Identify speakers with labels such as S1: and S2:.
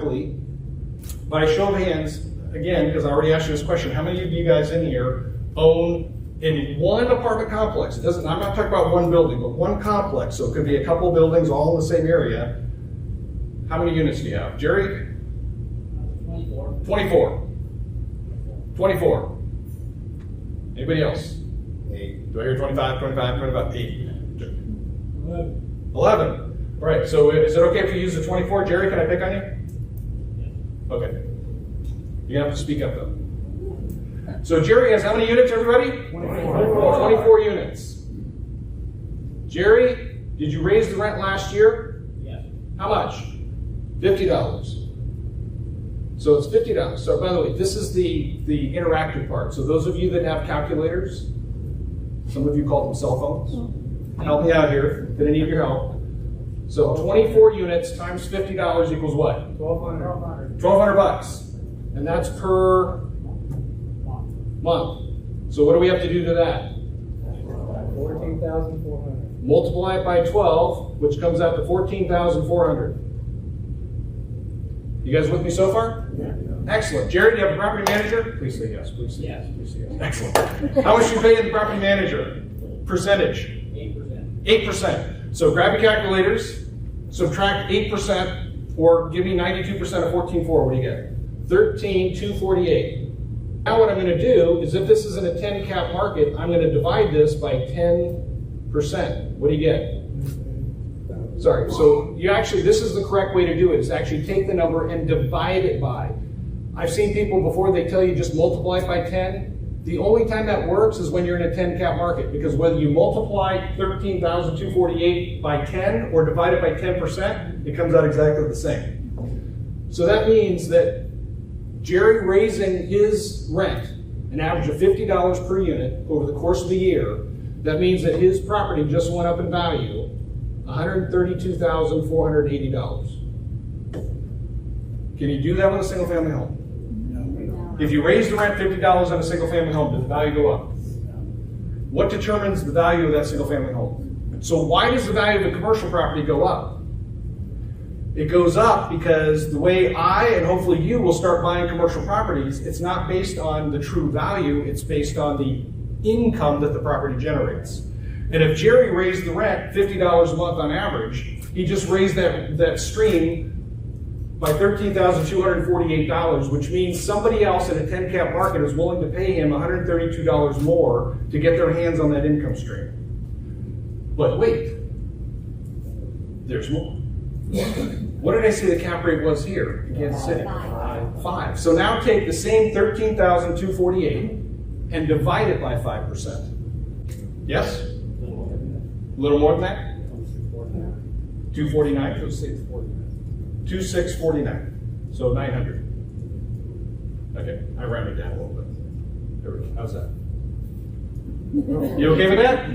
S1: quickly, by a show of hands, again, because I already asked you this question, how many of you guys in here own in one apartment complex? It doesn't, I'm not talking about one building, but one complex. So it could be a couple buildings all in the same area. How many units do you have? Jerry?
S2: 24.
S1: 24. 24. Anybody else? 8. Do I hear 25, 25, 25, 8? 11. All right, so is it okay if we use the 24? Jerry, can I pick on you? Okay. You're going to have to speak up though. So Jerry has how many units, everybody? 24. 24 units. Jerry, did you raise the rent last year?
S2: Yes.
S1: How much? $50. So it's $50. So by the way, this is the interactive part. So those of you that have calculators, some of you call them cell phones. Help me out here. Gonna need your help. So 24 units times $50 equals what? $1,200. And that's per month. So what do we have to do to that?
S2: 14,400.
S1: Multiply it by 12, which comes out to 14,400. You guys with me so far?
S2: Yeah.
S1: Excellent. Jerry, do you have a property manager? Please say yes. Please say
S2: Yes.
S1: yes. Please say yes. Excellent. How much do you pay the property manager? Percentage?
S2: 8%.
S1: 8%. So grab your calculators, subtract 8%, or give me 92% of 14.4. What do you get? 13,248. Now what I'm going to do is, if this is in a 10 cap market, I'm going to divide this by 10%. What do you get? Sorry, so you actually, this is the correct way to do it, is actually take the number and divide it by. I've seen people before, they tell you just multiply it by 10. The only time that works is when you're in a 10 cap market, because whether you multiply 13,248 by 10 or divide it by 10%, it comes out exactly the same. So that means that Jerry raising his rent an average of $50 per unit over the course of the year, that means that his property just went up in value $132,480. Can you do that with a single family home?
S2: No.
S1: If you raise the rent $50 on a single family home, does the value go up? What determines the value of that single family home? So why does the value of a commercial property go up? It goes up because the way I, and hopefully you, will start buying commercial properties, it's not based on the true value, it's based on the income that the property generates. And if Jerry raised the rent $50 a month on average, he just raised that stream by $13,248, which means somebody else in a 10 cap market is willing to pay him $132 more to get their hands on that income stream. But wait, there's more. What did I say the cap rate was here in Kansas City? 5. So now take the same $13,248 and divide it by 5%. Yes? A little more than that? 249? 2649. So 900. Okay, I rounded down a little bit. There we go. How's that? You okay with that?